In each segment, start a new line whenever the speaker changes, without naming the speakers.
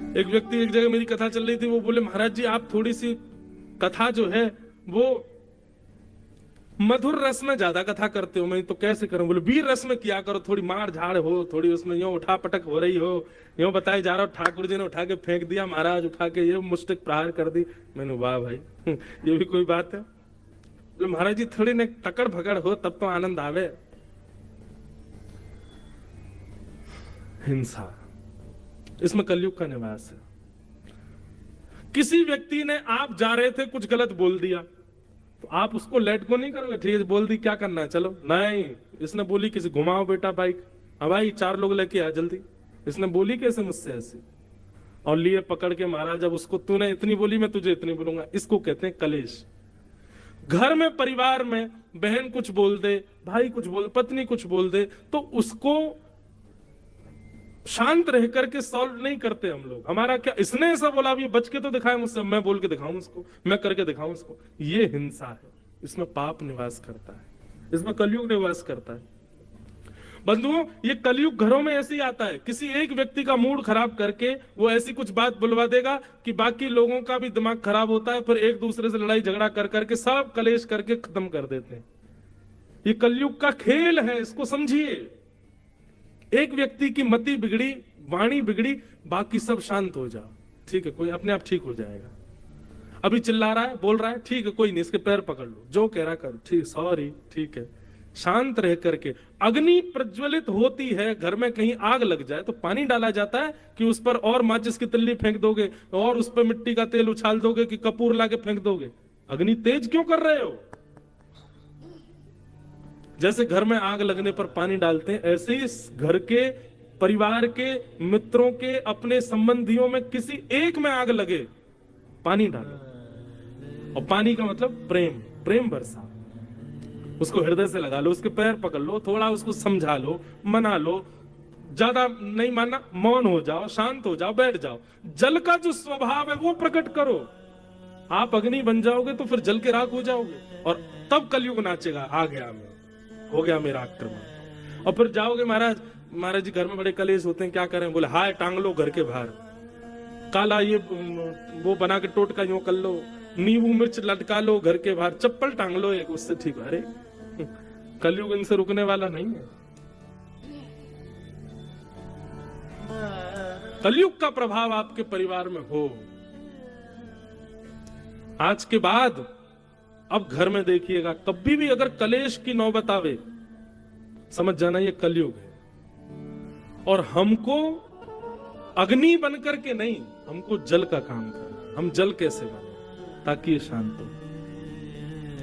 एक व्यक्ति एक जगह मेरी कथा चल रही थी, वो बोले महाराज जी आप थोड़ी सी कथा जो है वो मधुर रस में ज्यादा कथा करते हो। मैं तो कैसे करूं? बोले वीर रस में किया करो, थोड़ी मार झाड़ हो, थोड़ी उसमें यूं उठा पटक हो रही हो, यूं बताए जा रहा हो ठाकुर जी ने उठा के फेंक दिया, महाराज उठा के ये मुष्टिक प्रहार कर दी। मैंने वाह भाई ये भी कोई बात है? बोले महाराज जी थोड़ी ना टकड़ भगड़ हो तब तो आनंद आवे। हिंसा, इसमें कलयुग का निवास है। किसी व्यक्ति ने, आप जा रहे थे कुछ गलत बोल दिया तो आप उसको लेट को नहीं करोगे, ठीक है बोल दी क्या करना है चलो, नहीं। इसने बोली किसी घुमाओ बेटा बाइक, अब भाई 4 लोग लेके आ जल्दी। इसने बोली कैसे मुझसे ऐसी, और लिए पकड़ के महाराज जब उसको तूने इतनी बोली मैं तुझे इतनी बोलूंगा। इसको कहते हैं कलेश। घर में परिवार में बहन कुछ बोल दे, भाई कुछ बोल, पत्नी कुछ बोल दे, तो उसको शांत रह करके सॉल्व नहीं करते हम लोग। हमारा क्या, इसने ऐसा बोला, अभी बच के तो दिखाए मुझसे, मैं बोल के दिखाऊं उसको, मैं करके दिखाऊं उसको। ये हिंसा है, इसमें पाप निवास करता है, इसमें कलयुग निवास करता है। बंधुओं, ये कलयुग घरों में ऐसे ही आता है। किसी एक व्यक्ति का मूड खराब करके वो ऐसी कुछ बात बुलवा देगा कि बाकी लोगों का भी दिमाग खराब होता है, फिर एक दूसरे से लड़ाई झगड़ा कर करके सब कलेश करके खत्म कर देते हैं। ये कलयुग का खेल है, इसको समझिए। एक व्यक्ति की मति बिगड़ी, वाणी बिगड़ी, बाकी सब शांत हो जाओ, ठीक है कोई अपने आप ठीक हो जाएगा। अभी चिल्ला रहा है, बोल रहा है, ठीक है कोई नहीं, इसके पैर पकड़ लो, जो कह रहा करो, ठीक सॉरी ठीक है। शांत रह करके, अग्नि प्रज्वलित होती है, घर में कहीं आग लग जाए तो पानी डाला जाता है कि उस पर और माचिस की तिल्ली फेंक दोगे और उस पर मिट्टी का तेल उछाल दोगे कि कपूर लाके फेंक दोगे? अग्नि तेज क्यों कर रहे हो? जैसे घर में आग लगने पर पानी डालते हैं, ऐसे ही घर के, परिवार के, मित्रों के, अपने संबंधियों में किसी एक में आग लगे, पानी डालो। और पानी का मतलब प्रेम, प्रेम बरसा, उसको हृदय से लगा लो, उसके पैर पकड़ लो, थोड़ा उसको समझा लो, मना लो, ज्यादा नहीं मानना, मौन हो जाओ, शांत हो जाओ, बैठ जाओ। जल का जो स्वभाव है वो प्रकट करो। आप अग्नि बन जाओगे तो फिर जल के राख हो जाओगे, और तब कलयुग नाचेगा, आ गया मैं, हो गया मेरा आक्रमण। और फिर जाओगे महाराज, महाराज जी घर में बड़े कलेश होते हैं, क्या करें? बोले हाय टांग लो घर के बाहर, काला ये वो बना के टोटका यूं कर लो, नींबू मिर्च लटका लो घर के बाहर, चप्पल टांग लो एक, उससे ठीक। अरे कलयुग इनसे रुकने वाला नहीं है। कलयुग का प्रभाव आपके परिवार में हो, आज के बाद अब घर में देखिएगा, कभी भी अगर कलेश की नौबत आवे, समझ जाना ये कलयुग है। और हमको अग्नि बनकर के नहीं, हमको जल का काम करना। हम जल कैसे बने ताकि ये शांत हो,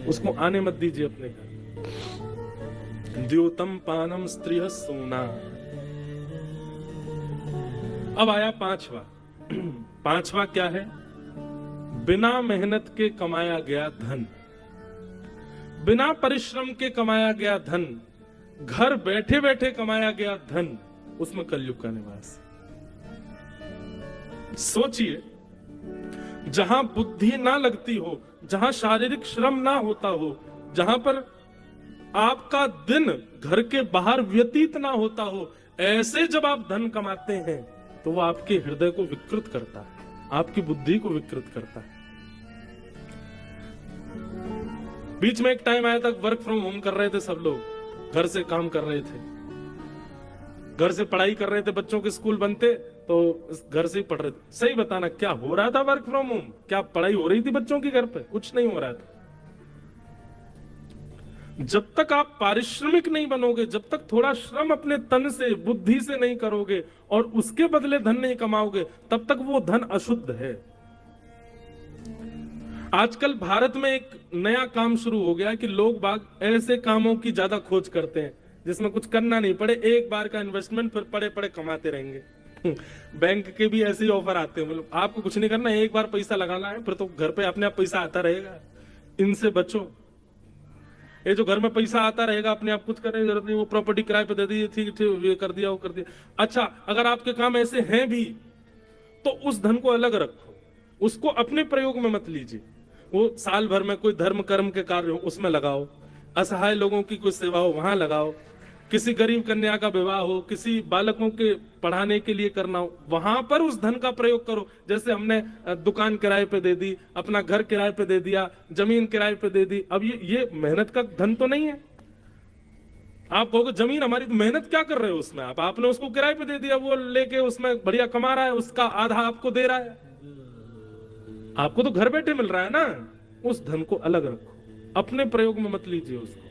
उसको आने मत दीजिए अपने घर। द्योतम पानम स्त्रिय सोना। अब आया पांचवा क्या है? बिना मेहनत के कमाया गया धन, बिना परिश्रम के कमाया गया धन, घर बैठे बैठे कमाया गया धन, उसमें कलयुग का निवास है। सोचिए, जहां बुद्धि ना लगती हो, जहां शारीरिक श्रम ना होता हो, जहां पर आपका दिन घर के बाहर व्यतीत ना होता हो, ऐसे जब आप धन कमाते हैं तो वो आपके हृदय को विकृत करता है, आपकी बुद्धि को विकृत करता है। बीच में एक टाइम आया था, वर्क फ्रॉम होम कर रहे थे सब लोग, घर से काम कर रहे थे, घर से पढ़ाई कर रहे थे, बच्चों के स्कूल बनते तो घर से ही पढ़ रहे थे। सही बताना क्या हो रहा था वर्क फ्रॉम होम? क्या पढ़ाई हो रही थी बच्चों की घर पे? कुछ नहीं हो रहा था। जब तक आप पारिश्रमिक नहीं बनोगे, जब तक थोड़ा श्रम अपने तन से, बुद्धि से नहीं करोगे और उसके बदले धन नहीं कमाओगे, तब तक वो धन अशुद्ध है। आजकल भारत में एक नया काम शुरू हो गया कि लोग बाग ऐसे कामों की ज्यादा खोज करते हैं जिसमें कुछ करना नहीं पड़े, एक बार का इन्वेस्टमेंट, फिर पड़े पड़े कमाते रहेंगे। बैंक के भी ऐसे ही ऑफर आते हैं, मतलब आपको कुछ नहीं करना है, एक बार पैसा लगाना है, फिर तो घर पे अपने आप पैसा आता रहेगा। इनसे बचो। ये जो घर में पैसा आता रहेगा, अपने आप कुछ करने की जरूरत नहीं, वो प्रॉपर्टी किराए पे दे दी, ठीक ठीक ये कर दिया, वो कर दिया। अच्छा, अगर आपके काम ऐसे हैं भी तो उस धन को अलग रखो, उसको अपने प्रयोग में मत लीजिए। वो साल भर में कोई धर्म कर्म के कार्य हो उसमें लगाओ, असहाय लोगों की कोई सेवा हो वहां लगाओ, किसी गरीब कन्या का विवाह हो, किसी बालकों के पढ़ाने के लिए करना हो, वहां पर उस धन का प्रयोग करो। जैसे हमने दुकान किराए पे दे दी, अपना घर किराए पे दे दिया, जमीन किराए पे दे दी, अब ये मेहनत का धन तो नहीं है। आप कहोगे जमीन हमारी, तो मेहनत क्या कर रहे हो उसमें? आपने उसको किराए पे दे दिया, वो लेके उसमें बढ़िया कमा रहा है, उसका आधा आपको दे रहा है, आपको तो घर बैठे मिल रहा है ना। उस धन को अलग रखो, अपने प्रयोग में मत लीजिए उसको।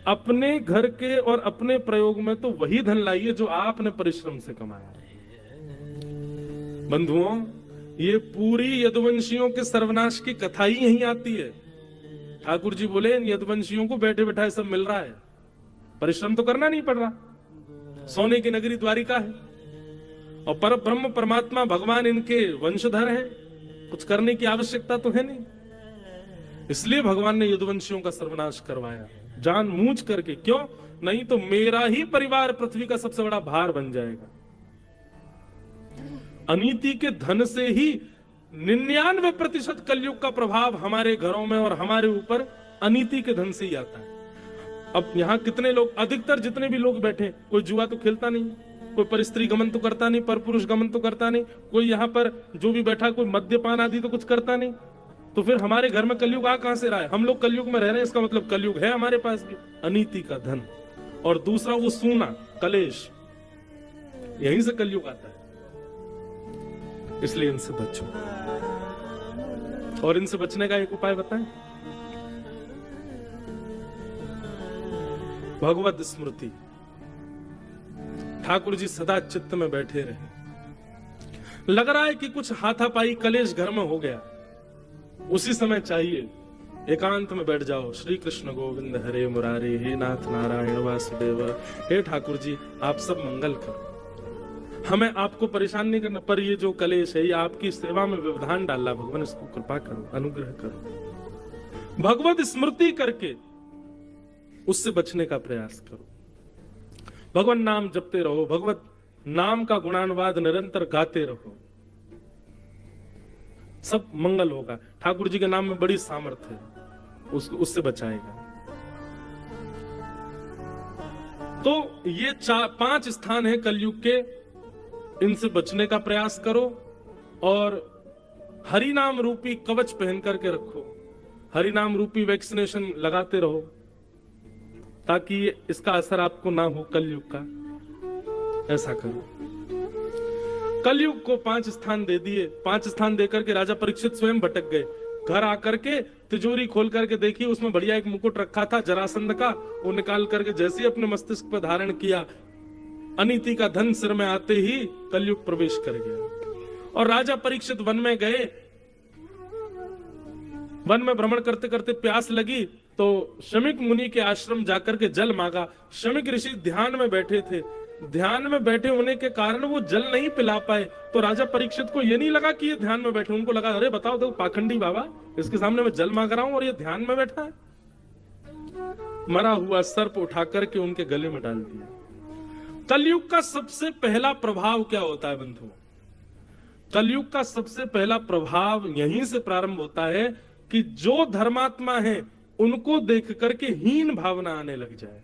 अपने घर के और अपने प्रयोग में तो वही धन लाइए जो आपने परिश्रम से कमाया। बंधुओं, ये पूरी यदुवंशियों के सर्वनाश की कथा ही यहीं आती है। ठाकुर जी बोले इन यदुवंशियों को बैठे बैठाए सब मिल रहा है, परिश्रम तो करना नहीं पड़ रहा, सोने की नगरी द्वारिका है और पर ब्रह्म परमात्मा भगवान इनके वंशधर हैं, कुछ करने की आवश्यकता तो है नहीं। इसलिए भगवान ने यदुवंशियों का सर्वनाश करवाया जानबूझ करके। क्यों? नहीं तो मेरा ही परिवार पृथ्वी का सबसे बड़ा भार बन जाएगा। अनीति के धन से ही 99% कलयुग का प्रभाव हमारे घरों में और हमारे ऊपर अनीति के धन से ही आता है। अब यहाँ कितने लोग, अधिकतर जितने भी लोग बैठे, कोई जुआ तो खेलता नहीं, कोई परस्त्री गमन तो करता नहीं, पर पुरुष गमन तो करता नहीं, कोई यहाँ पर जो भी बैठा कोई मद्यपान आदि तो कुछ करता नहीं। तो फिर हमारे घर में कलयुग आ कहां से रहा है? हम लोग कलयुग में रह रहे हैं, इसका मतलब कलयुग है हमारे पास भी। अनीति का धन, और दूसरा वो सूना कलेश, यहीं से कलयुग आता है। इसलिए इनसे बचो, और इनसे बचने का एक उपाय बताएं। भगवत स्मृति। ठाकुर जी सदा चित्त में बैठे रहे। लग रहा है कि कुछ हाथापाई कलेश घर में हो गया, उसी समय चाहिए एकांत में बैठ जाओ। श्री कृष्ण गोविंद हरे मुरारी, हे नाथ नारायण वासुदेव, हे ठाकुर जी आप सब मंगल करो, हमें आपको परेशान नहीं करना, पर ये जो कलेश है ये आपकी सेवा में व्यवधान डाला, भगवान इसको कृपा करो, अनुग्रह करो। भगवत स्मृति करके उससे बचने का प्रयास करो। भगवान नाम जपते रहो, भगवत नाम का गुणानुवाद निरंतर गाते रहो, सब मंगल होगा। ठाकुर जी के नाम में बड़ी सामर्थ्य है, उससे बचाएगा। तो ये 5 स्थान है कलयुग के, इनसे बचने का प्रयास करो और हरि नाम रूपी कवच पहन करके रखो, हरि नाम रूपी वैक्सीनेशन लगाते रहो, ताकि इसका असर आपको ना हो कलयुग का। ऐसा करो। कलयुग को 5 स्थान दे दिए, 5 स्थान देकर के राजा परीक्षित स्वयं भटक गए। घर आकर के तिजोरी खोल करके देखी, उसमें बढ़िया एक मुकुट रखा था जरासंध का, वो निकाल करके जैसे ही अपने मस्तिष्क पर धारण किया, अनीति का धन सिर में आते ही कलयुग प्रवेश कर गया। और राजा परीक्षित वन में गए, वन में भ्रमण करते करते प्यास लगी तो शमिक मुनि के आश्रम जाकर के जल मांगा। शमिक ऋषि ध्यान में बैठे थे, ध्यान में बैठे होने के कारण वो जल नहीं पिला पाए। तो राजा परीक्षित को ये नहीं लगा कि ये ध्यान में बैठे, उनको लगा अरे बताओ देखो पाखंडी बाबा, इसके सामने मैं जल मांग रहा हूं और ये ध्यान में बैठा है। मरा हुआ सर्प उठा करके उनके गले में डाल दिया। कलयुग का सबसे पहला प्रभाव क्या होता है बंधुओं? कलयुग का सबसे पहला प्रभाव यहीं से प्रारंभ होता है कि जो धर्मात्मा है उनको देख करके हीन भावना आने लग जाए।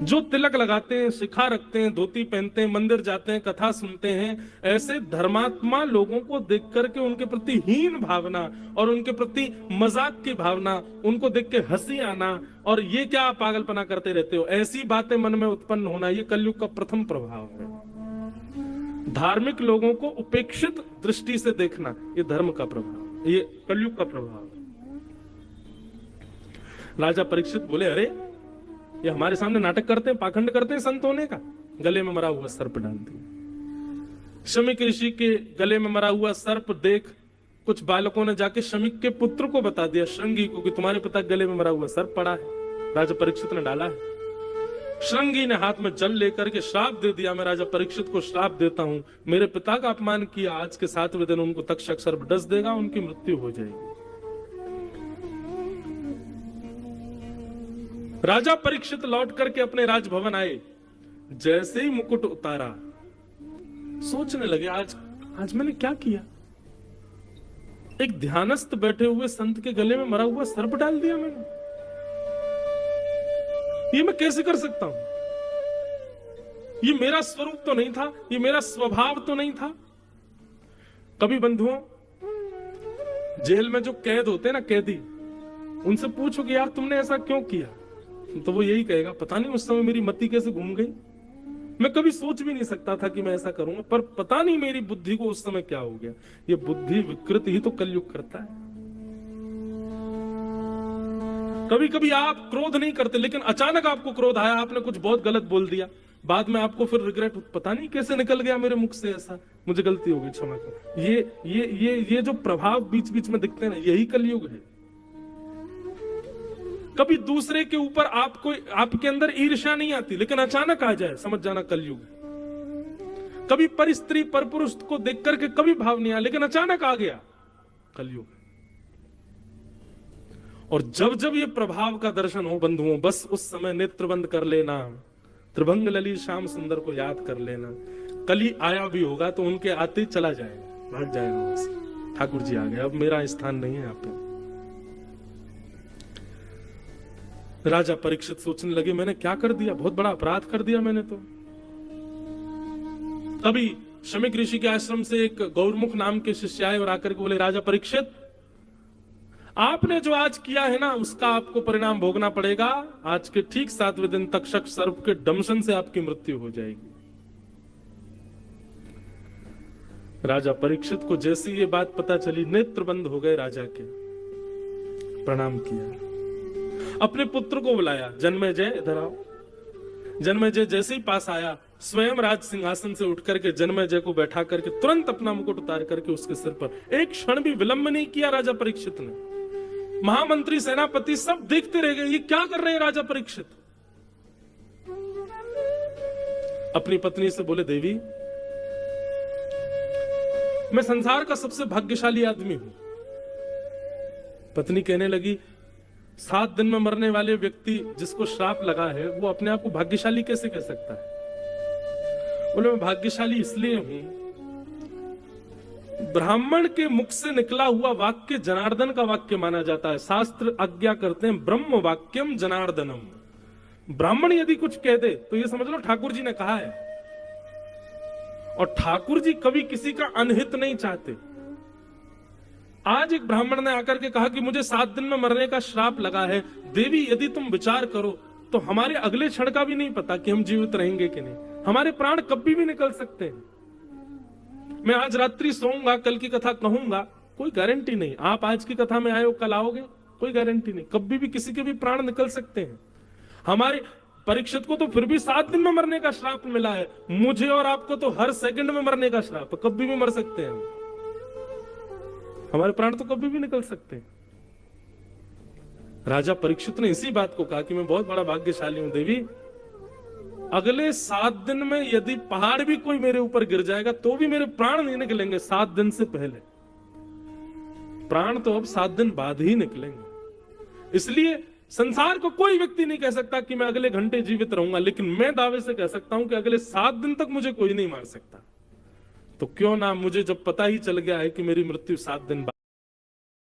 जो तिलक लगाते हैं, शिखा रखते हैं, धोती पहनते हैं, मंदिर जाते हैं, कथा सुनते हैं, ऐसे धर्मात्मा लोगों को देख करके उनके प्रति हीन भावना और उनके प्रति मजाक की भावना, उनको देख के हंसी आना, और ये क्या पागलपना करते रहते हो, ऐसी बातें मन में उत्पन्न होना, ये कलयुग का प्रथम प्रभाव है। धार्मिक लोगों को उपेक्षित दृष्टि से देखना, ये धर्म का प्रभाव, ये कलयुग का प्रभाव। राजा परीक्षित बोले अरे ये हमारे सामने नाटक करते हैं, पाखंड करते हैं संत होने का। गले में मरा हुआ सर्प डाल दिया। शमिक ऋषि के गले में मरा हुआ सर्प देख कुछ बालकों ने जाके शमिक के पुत्र को बता दिया, श्रृंगी को, कि तुम्हारे पिता के गले में मरा हुआ सर्प पड़ा है, राजा परीक्षित ने डाला है। श्रृंगी ने हाथ में जल लेकर के श्राप दे दिया, मैं राजा परीक्षित को श्राप देता हूं, मेरे पिता का अपमान किया, आज के 7वें दिन उनको तक्षक सर्प डस देगा, उनकी मृत्यु हो जाएगी। राजा परीक्षित लौट करके अपने राजभवन आए, जैसे ही मुकुट उतारा सोचने लगे आज मैंने क्या किया। एक ध्यानस्थ बैठे हुए संत के गले में मरा हुआ सर्प डाल दिया मैंने। ये मैं कैसे कर सकता हूं? ये मेरा स्वरूप तो नहीं था, ये मेरा स्वभाव तो नहीं था। कभी बंधुओं, जेल में जो कैद होते हैं ना, कैदी, उनसे पूछो कि यार तुमने ऐसा क्यों किया, तो वो यही कहेगा, पता नहीं उस समय मेरी मति कैसे घूम गई, मैं कभी सोच भी नहीं सकता था कि मैं ऐसा करूंगा, पर पता नहीं मेरी बुद्धि को उस समय क्या हो गया। ये बुद्धि विकृति ही तो कलयुग करता है। कभी कभी आप क्रोध नहीं करते, लेकिन अचानक आपको क्रोध आया, आपने कुछ बहुत गलत बोल दिया, बाद में आपको फिर रिग्रेट, पता नहीं कैसे निकल गया मेरे मुख से ऐसा, मुझे गलती हो गई, क्षमा करो। ये जो प्रभाव बीच बीच में दिखते हैं ना, यही कलयुग है। कभी दूसरे के ऊपर आपके अंदर ईर्ष्या नहीं आती, लेकिन अचानक आ जाए, समझ जाना कलयुग है। कभी पर स्त्री पर पुरुष को देख करके कभी भाव नहीं आया, लेकिन अचानक आ गया, कलयुग है। और जब जब ये प्रभाव का दर्शन हो बंधुओं, बस उस समय नेत्र बंद कर लेना, त्रिभंग ललित श्याम सुंदर को याद कर लेना। कली आया भी होगा तो उनके आते ही चला जाएगा, भाग जाएगा वहां से, ठाकुर जी आ गए, अब मेरा स्थान नहीं है यहाँ पे। राजा परीक्षित सोचने लगे, मैंने क्या कर दिया, बहुत बड़ा अपराध कर दिया मैंने तो। तभी शमीक ऋषि के आश्रम से एक गौरमुख नाम के शिष्य आए और आकर के बोले, राजा परीक्षित, आपने जो आज किया है ना, उसका आपको परिणाम भोगना पड़ेगा। आज के ठीक 7वें दिन तक्षक सर्प के दंशन से आपकी मृत्यु हो जाएगी। राजा परीक्षित को जैसी ये बात पता चली, नेत्र बंद हो गए राजा के, प्रणाम किया, अपने पुत्र को बुलाया, जन्मेजय इधर आओ। जन्मेजय जैसे ही पास आया, स्वयं राज सिंहासन से उठ करके जन्मेजय को बैठा करके तुरंत अपना मुकुट उतार करके उसके सिर पर, एक क्षण भी विलंब नहीं किया राजा परीक्षित ने। महामंत्री, सेनापति सब देखते रह गए, ये क्या कर रहे हैं राजा परीक्षित। अपनी पत्नी से बोले, देवी, मैं संसार का सबसे भाग्यशाली आदमी हूं। पत्नी कहने लगी, 7 दिन में मरने वाले व्यक्ति जिसको श्राप लगा है, वो अपने आप को भाग्यशाली कैसे कह सकता है? बोले, मैं भाग्यशाली इसलिए हूं, ब्राह्मण के मुख से निकला हुआ वाक्य जनार्दन का वाक्य माना जाता है। शास्त्र आज्ञा करते हैं, ब्रह्म वाक्यम जनार्दनम। ब्राह्मण यदि कुछ कह दे तो ये समझ लो ठाकुर जी ने कहा है। और ठाकुर जी कभी किसी का अनहित नहीं चाहते। आज एक ब्राह्मण ने आकर के कहा कि मुझे 7 दिन में मरने का श्राप लगा है, देवी यदि तुम विचार करो तो हमारे अगले क्षण का भी नहीं पता कि हम जीवित रहेंगे कि नहीं, हमारे प्राण कभी भी निकल सकते हैं। मैं आज रात्रि सोऊंगा, कल की कथा कहूंगा, कोई गारंटी नहीं। आप आज की कथा में आए हो, कल आओगे, कोई गारंटी नहीं। कभी भी किसी के भी प्राण निकल सकते हैं। हमारे परीक्षित को तो फिर भी 7 दिन में मरने का श्राप मिला है, मुझे और आपको तो हर सेकंड में मरने का श्राप, कभी भी मर सकते हैं। हमारे प्राण तो कभी भी निकल सकते हैं। राजा परीक्षित ने इसी बात को कहा कि मैं बहुत बड़ा भाग्यशाली हूं देवी, अगले 7 दिन में यदि पहाड़ भी कोई मेरे ऊपर गिर जाएगा तो भी मेरे प्राण नहीं निकलेंगे 7 दिन से पहले। प्राण तो अब 7 दिन बाद ही निकलेंगे। इसलिए संसार को कोई व्यक्ति नहीं कह सकता कि मैं अगले घंटे जीवित रहूंगा, लेकिन मैं दावे से कह सकता हूं कि अगले 7 दिन तक मुझे कोई नहीं मार सकता। तो क्यों ना, मुझे जब पता ही चल गया है कि मेरी मृत्यु 7 दिन बाद